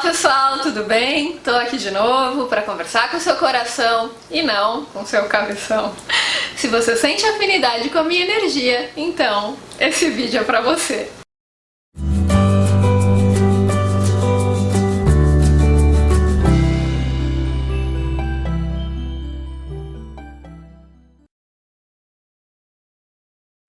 pessoal, tudo bem? Tô aqui de novo para conversar com o seu coração e não com o seu cabeção. Se você sente afinidade com a minha energia, então esse vídeo é para você.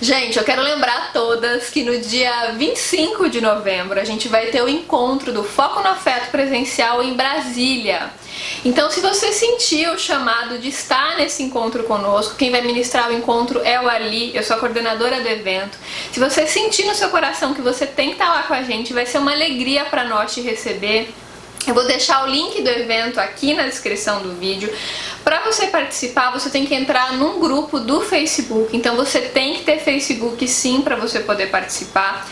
Gente, eu quero lembrar a todas que no dia 25 de novembro a gente vai ter o encontro do Foco no Afeto presencial em Brasília. Então, se você sentiu o chamado de estar nesse encontro conosco, quem vai ministrar o encontro é o Ali, eu sou a coordenadora do evento. Se você sentir no seu coração que você tem que estar lá com a gente, vai ser uma alegria para nós te receber. Eu vou deixar o link do evento aqui na descrição do vídeo. Para você participar, você tem que entrar num grupo do Facebook. Então você tem que ter Facebook sim para você poder participar.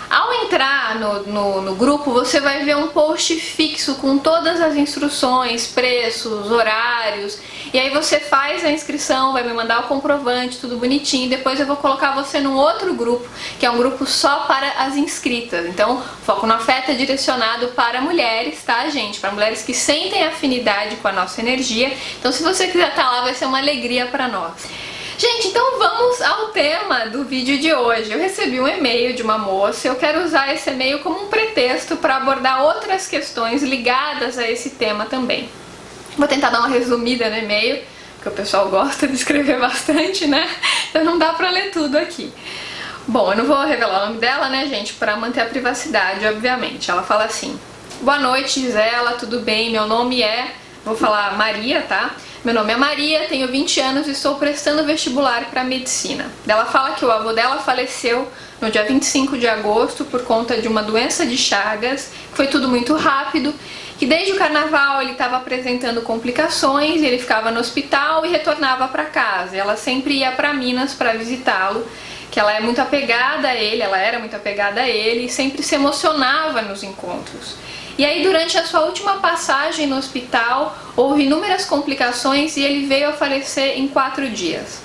Ao entrar no grupo, você vai ver um post fixo com todas as instruções, preços, horários. E aí você faz a inscrição, vai me mandar o comprovante, tudo bonitinho. Depois eu vou colocar você num outro grupo, que é um grupo só para as inscritas. Então, Foco no Afeto é direcionado para mulheres, tá, gente? Para mulheres que sentem afinidade com a nossa energia. Então, se você quiser estar lá, vai ser uma alegria para nós. Gente, então vamos ao tema do vídeo de hoje. Eu recebi um e-mail de uma moça, eu quero usar esse e-mail como um pretexto para abordar outras questões ligadas a esse tema também. Vou tentar dar uma resumida no e-mail, porque o pessoal gosta de escrever bastante, né? Então não dá pra ler tudo aqui. Bom, eu não vou revelar o nome dela, né, gente, para manter a privacidade, obviamente. Ela fala assim: boa noite, Gisela, tudo bem? Meu nome é... Vou falar Maria, tá? Meu nome é Maria, tenho 20 anos e estou prestando vestibular para medicina. Ela fala que o avô dela faleceu no dia 25 de agosto por conta de uma doença de Chagas, que foi tudo muito rápido, que desde o carnaval ele estava apresentando complicações, ele ficava no hospital e retornava para casa. Ela sempre ia para Minas para visitá-lo, que ela é muito apegada a ele, ela era muito apegada a ele e sempre se emocionava nos encontros. E aí, durante a sua última passagem no hospital, houve inúmeras complicações e ele veio a falecer em 4 dias.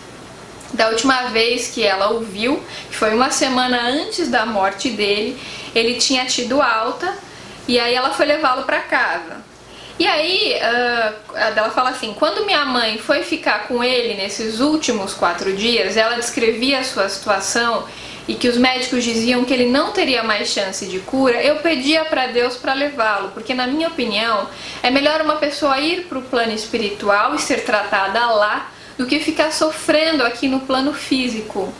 Da última vez que ela o viu, que foi uma semana antes da morte dele, ele tinha tido alta e aí ela foi levá-lo para casa. E aí, ela fala assim, quando minha mãe foi ficar com ele nesses últimos 4 dias, ela descrevia a sua situação e que os médicos diziam que ele não teria mais chance de cura, eu pedia para Deus para levá-lo, porque na minha opinião é melhor uma pessoa ir para o plano espiritual e ser tratada lá do que ficar sofrendo aqui no plano físico.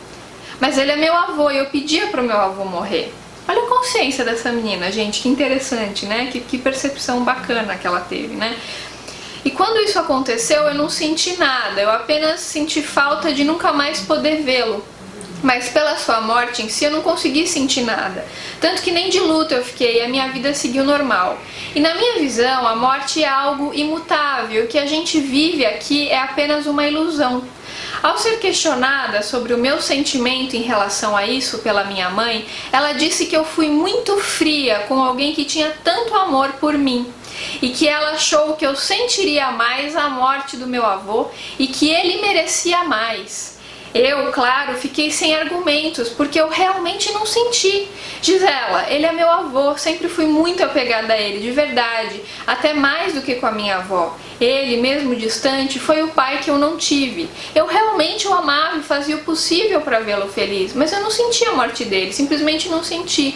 Mas ele é meu avô e eu pedia para o meu avô morrer. Olha a consciência dessa menina, gente, que interessante, né? Que percepção bacana que ela teve, né? E quando isso aconteceu, eu não senti nada, eu apenas senti falta de nunca mais poder vê-lo. Mas pela sua morte em si eu não consegui sentir nada, tanto que nem de luto eu fiquei, a minha vida seguiu normal. E na minha visão, a morte é algo imutável, o que a gente vive aqui é apenas uma ilusão. Ao ser questionada sobre o meu sentimento em relação a isso pela minha mãe, ela disse que eu fui muito fria com alguém que tinha tanto amor por mim. E que ela achou que eu sentiria mais a morte do meu avô e que ele merecia mais. Eu, claro, fiquei sem argumentos, porque eu realmente não senti. Gisela, ele é meu avô, sempre fui muito apegada a ele, de verdade, até mais do que com a minha avó. Ele, mesmo distante, foi o pai que eu não tive. Eu realmente o amava e fazia o possível para vê-lo feliz, mas eu não senti a morte dele, simplesmente não senti.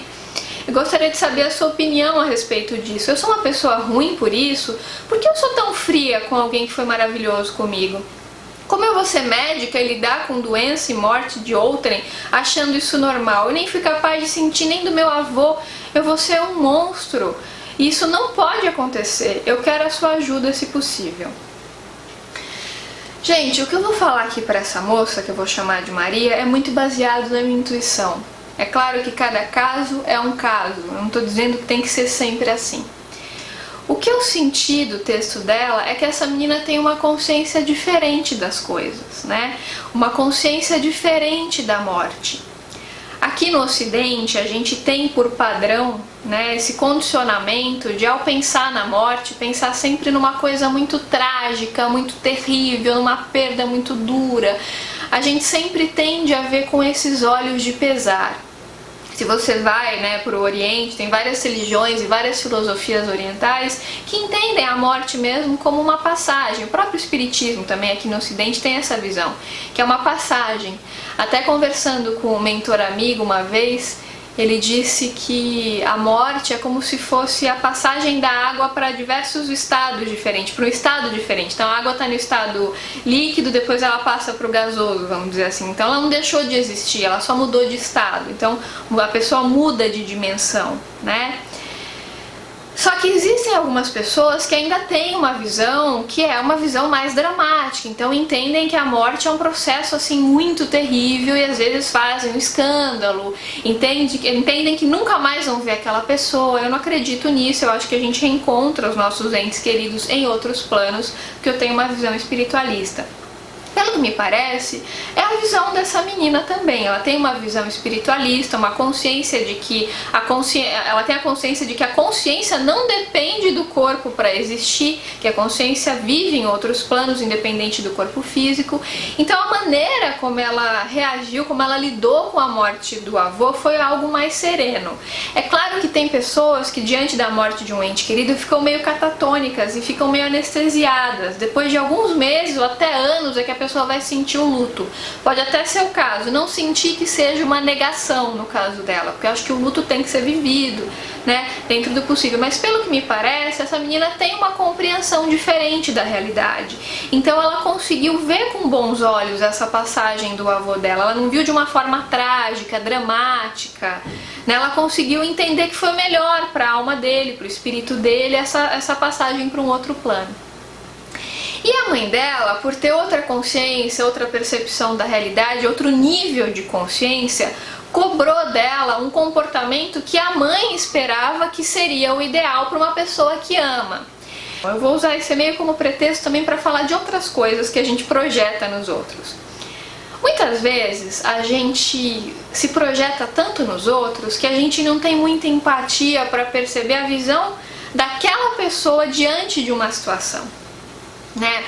Eu gostaria de saber a sua opinião a respeito disso. Eu sou uma pessoa ruim por isso? Por que eu sou tão fria com alguém que foi maravilhoso comigo? Como eu vou ser médica e lidar com doença e morte de outrem achando isso normal? Eu nem fui capaz de sentir nem do meu avô, eu vou ser um monstro. E isso não pode acontecer, eu quero a sua ajuda se possível. Gente, o que eu vou falar aqui para essa moça, que eu vou chamar de Maria, é muito baseado na minha intuição. É claro que cada caso é um caso, eu não estou dizendo que tem que ser sempre assim. O que eu senti do texto dela é que essa menina tem uma consciência diferente das coisas, né? Uma consciência diferente da morte. Aqui no Ocidente, a gente tem por padrão, né, esse condicionamento de, ao pensar na morte, pensar sempre numa coisa muito trágica, muito terrível, numa perda muito dura. A gente sempre tende a ver com esses olhos de pesar. Se você vai, né, para o Oriente, tem várias religiões e várias filosofias orientais que entendem a morte mesmo como uma passagem. O próprio Espiritismo também aqui no Ocidente tem essa visão, que é uma passagem. Até conversando com um mentor amigo uma vez, ele disse que a morte é como se fosse a passagem da água para diversos estados diferentes, para um estado diferente. Então a água está no estado líquido, depois ela passa para o gasoso, vamos dizer assim. Então ela não deixou de existir, ela só mudou de estado. Então a pessoa muda de dimensão, né? Só que existem algumas pessoas que ainda têm uma visão que é uma visão mais dramática, então entendem que a morte é um processo assim muito terrível e às vezes fazem um escândalo, entendem que nunca mais vão ver aquela pessoa. Eu não acredito nisso, eu acho que a gente reencontra os nossos entes queridos em outros planos, porque eu tenho uma visão espiritualista. Pelo que me parece, é a visão dessa menina também. Ela tem uma visão espiritualista, uma consciência de que ela tem a consciência de que a consciência não depende do corpo para existir, que a consciência vive em outros planos, independente do corpo físico. Então a maneira como ela reagiu, como ela lidou com a morte do avô foi algo mais sereno. É claro que tem pessoas que diante da morte de um ente querido ficam meio catatônicas e ficam meio anestesiadas. Depois de alguns meses ou até anos é que a pessoa vai sentir o luto. Pode até ser o caso, não sentir que seja uma negação no caso dela, porque eu acho que o luto tem que ser vivido, né, dentro do possível. Mas pelo que me parece, essa menina tem uma compreensão diferente da realidade. Então ela conseguiu ver com bons olhos essa passagem do avô dela. Ela não viu de uma forma trágica, dramática, né? Ela conseguiu entender que foi melhor para a alma dele, para o espírito dele, essa passagem para um outro plano. E a mãe dela, por ter outra consciência, outra percepção da realidade, outro nível de consciência, cobrou dela um comportamento que a mãe esperava que seria o ideal para uma pessoa que ama. Eu vou usar esse meio como pretexto também para falar de outras coisas que a gente projeta nos outros. Muitas vezes a gente se projeta tanto nos outros que a gente não tem muita empatia para perceber a visão daquela pessoa diante de uma situação, né?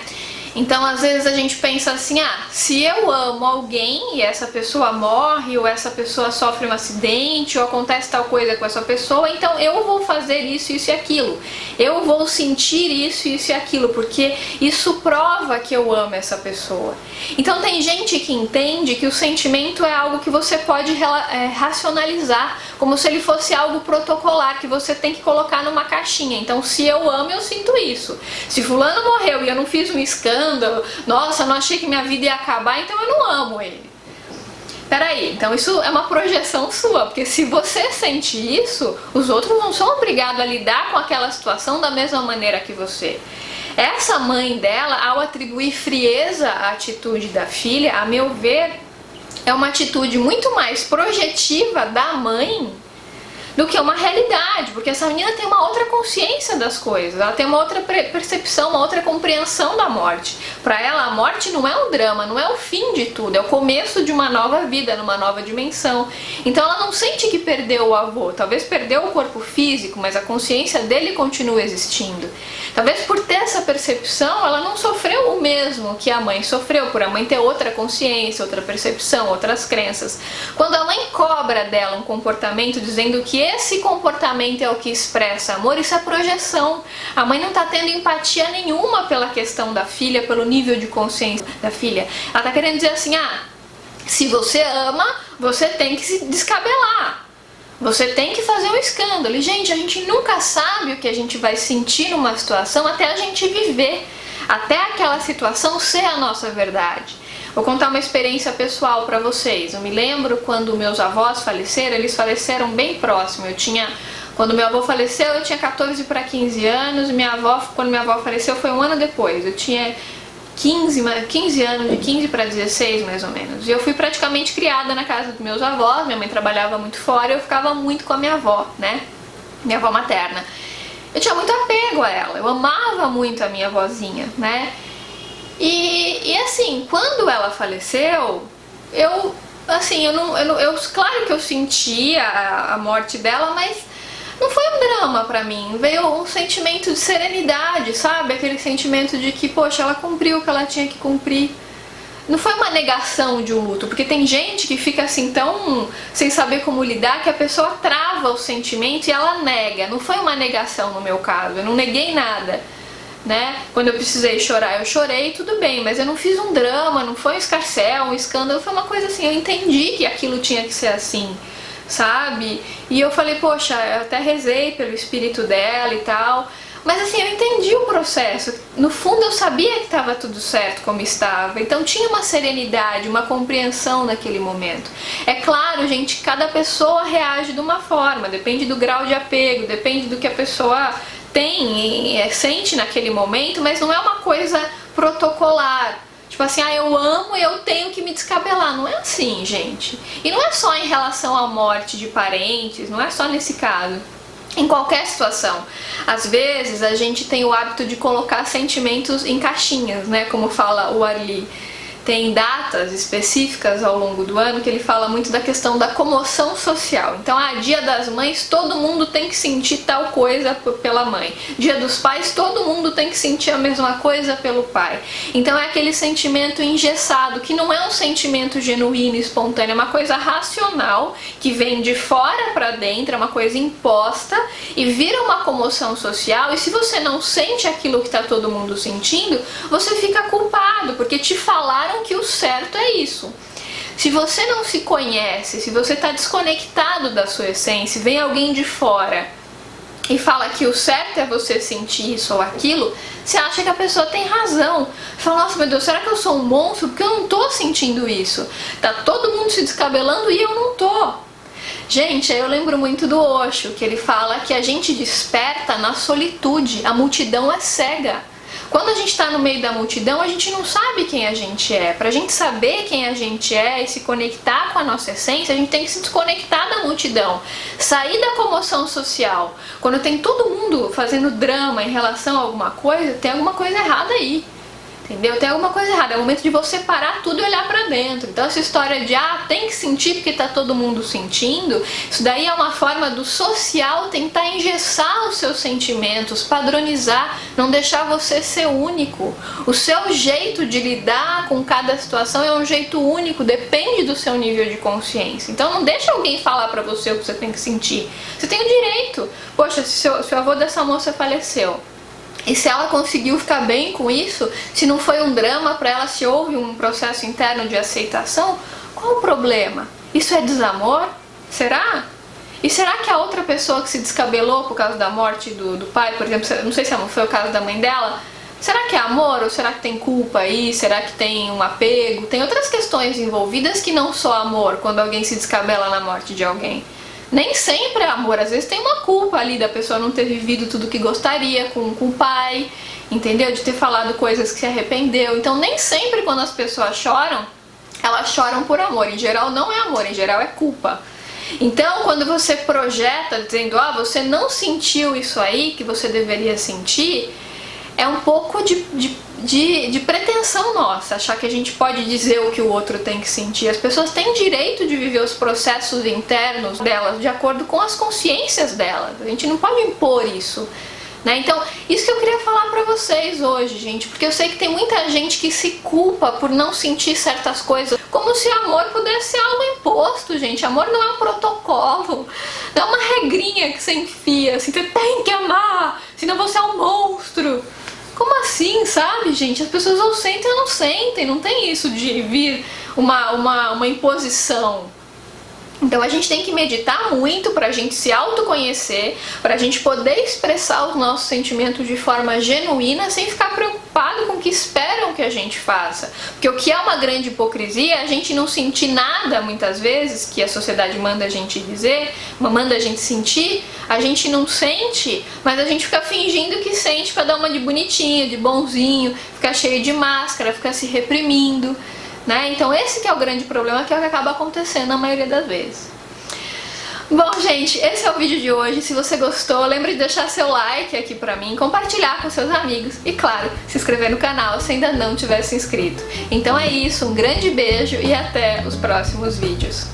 Então às vezes a gente pensa assim, se eu amo alguém e essa pessoa morre, ou essa pessoa sofre um acidente, ou acontece tal coisa com essa pessoa, então eu vou fazer isso, isso e aquilo, eu vou sentir isso, isso e aquilo, porque isso prova que eu amo essa pessoa. Então tem gente que entende que o sentimento é algo que você pode racionalizar, como se ele fosse algo protocolar, que você tem que colocar numa caixinha. Então se eu amo, eu sinto isso. Se fulano morreu e eu não fiz um escândalo, nossa, não achei que minha vida ia acabar, então eu não amo ele. Peraí, então isso é uma projeção sua, porque se você sente isso, os outros não são obrigados a lidar com aquela situação da mesma maneira que você. Essa mãe dela, ao atribuir frieza à atitude da filha, a meu ver, é uma atitude muito mais projetiva da mãe do que uma realidade, porque essa menina tem uma outra consciência das coisas, ela tem uma outra percepção, uma outra compreensão da morte. Para ela, a morte não é um drama, não é o fim de tudo, é o começo de uma nova vida, numa nova dimensão. Então ela não sente que perdeu o avô, talvez perdeu o corpo físico, mas a consciência dele continua existindo. Talvez por ter essa percepção, ela não sofreu o mesmo que a mãe sofreu, por a mãe ter outra consciência, outra percepção, outras crenças. Quando a mãe cobra dela um comportamento dizendo que esse comportamento é o que expressa amor, isso é projeção. A mãe não está tendo empatia nenhuma pela questão da filha, pelo nível de consciência da filha. Ela está querendo dizer assim, se você ama, você tem que se descabelar. Você tem que fazer um escândalo. E, gente, a gente nunca sabe o que a gente vai sentir numa situação até a gente viver, até aquela situação ser a nossa verdade. Vou contar uma experiência pessoal para vocês. Eu me lembro quando meus avós faleceram, eles faleceram bem próximo. Quando meu avô faleceu, eu tinha 14 para 15 anos, e quando minha avó faleceu foi um ano depois. Eu tinha 15 anos, de 15 para 16 mais ou menos. E eu fui praticamente criada na casa dos meus avós, minha mãe trabalhava muito fora, eu ficava muito com a minha avó, né? Minha avó materna. Eu tinha muito apego a ela, eu amava muito a minha avózinha, né? E assim, quando ela faleceu, claro que eu sentia a morte dela, mas não foi um drama pra mim, veio um sentimento de serenidade, sabe? Aquele sentimento de que, poxa, ela cumpriu o que ela tinha que cumprir. Não foi uma negação de um luto, porque tem gente que fica assim tão sem saber como lidar que a pessoa trava o sentimento e ela nega. Não foi uma negação no meu caso, eu não neguei nada, né? Quando eu precisei chorar, eu chorei, tudo bem, mas eu não fiz um drama, não foi um escarcéu, um escândalo, foi uma coisa assim, eu entendi que aquilo tinha que ser assim, sabe? E eu falei, poxa, eu até rezei pelo espírito dela e tal. Mas assim, eu entendi o processo. No fundo eu sabia que estava tudo certo como estava. Então tinha uma serenidade, uma compreensão naquele momento. É claro, gente, cada pessoa reage de uma forma. Depende do grau de apego, depende do que a pessoa tem, sente naquele momento. Mas não é uma coisa protocolar. Tipo assim, eu amo e eu tenho que me descabelar. Não é assim, gente. E não é só em relação à morte de parentes, não é só nesse caso. Em qualquer situação. Às vezes a gente tem o hábito de colocar sentimentos em caixinhas, né? Como fala o Arli. Tem datas específicas ao longo do ano que ele fala muito da questão da comoção social. Então, Dia das Mães, todo mundo tem que sentir tal coisa pela mãe. Dia dos Pais, todo mundo tem que sentir a mesma coisa pelo pai. Então é aquele sentimento engessado, que não é um sentimento genuíno, espontâneo, é uma coisa racional, que vem de fora para dentro, é uma coisa imposta e vira uma comoção social. E se você não sente aquilo que está todo mundo sentindo, você fica culpado, porque te falaram que o certo é isso. Se você não se conhece, se você está desconectado da sua essência, vem alguém de fora e fala que o certo é você sentir isso ou aquilo, você acha que a pessoa tem razão. Fala, nossa, meu Deus, será que eu sou um monstro? Porque eu não tô sentindo isso. Tá todo mundo se descabelando e eu não tô. Gente, eu lembro muito do Osho, que ele fala que a gente desperta na solitude, a multidão é cega. Quando a gente está no meio da multidão, a gente não sabe quem a gente é. Para a gente saber quem a gente é e se conectar com a nossa essência, a gente tem que se desconectar da multidão. Sair da comoção social. Quando tem todo mundo fazendo drama em relação a alguma coisa, tem alguma coisa errada aí. Entendeu? Tem alguma coisa errada. É o momento de você parar tudo e olhar pra dentro. Então essa história de, tem que sentir porque tá todo mundo sentindo, isso daí é uma forma do social tentar engessar os seus sentimentos, padronizar, não deixar você ser único. O seu jeito de lidar com cada situação é um jeito único, depende do seu nível de consciência. Então não deixa alguém falar pra você o que você tem que sentir. Você tem o direito. Poxa, se o avô dessa moça faleceu, e se ela conseguiu ficar bem com isso, se não foi um drama para ela, se houve um processo interno de aceitação, qual o problema? Isso é desamor? Será? E será que a outra pessoa que se descabelou por causa da morte do pai, por exemplo, não sei se foi o caso da mãe dela, será que é amor ou será que tem culpa aí? Será que tem um apego? Tem outras questões envolvidas que não só amor, quando alguém se descabela na morte de alguém. Nem sempre é amor, às vezes tem uma culpa ali da pessoa não ter vivido tudo que gostaria com o pai, entendeu? De ter falado coisas que se arrependeu. Então nem sempre quando as pessoas choram, elas choram por amor. Em geral não é amor, em geral é culpa. Então quando você projeta dizendo, você não sentiu isso aí que você deveria sentir, é um pouco de pretensão nossa, achar que a gente pode dizer o que o outro tem que sentir. As pessoas têm direito de viver os processos internos delas de acordo com as consciências delas. A gente não pode impor isso, né? Então, isso que eu queria falar pra vocês hoje, gente, porque eu sei que tem muita gente que se culpa por não sentir certas coisas, como se amor pudesse ser algo imposto, gente. Amor não é um protocolo, não é uma regrinha que você enfia, assim, você tem que amar, senão você é um monstro. Como assim, sabe, gente? As pessoas ou sentem ou não sentem, não tem isso de vir uma imposição. Então a gente tem que meditar muito pra gente se autoconhecer, pra gente poder expressar os nossos sentimentos de forma genuína, sem ficar preocupado com o que esperam que a gente faça. Porque o que é uma grande hipocrisia é a gente não sentir nada, muitas vezes, que a sociedade manda a gente dizer, manda a gente sentir, a gente não sente, mas a gente fica fingindo que sente pra dar uma de bonitinho, de bonzinho, ficar cheio de máscara, ficar se reprimindo. Né? Então esse que é o grande problema, que é o que acaba acontecendo na maioria das vezes. Bom, gente, esse é o vídeo de hoje. Se você gostou, lembre de deixar seu like aqui pra mim, compartilhar com seus amigos e, claro, se inscrever no canal se ainda não tiver se inscrito. Então é isso, um grande beijo e até os próximos vídeos.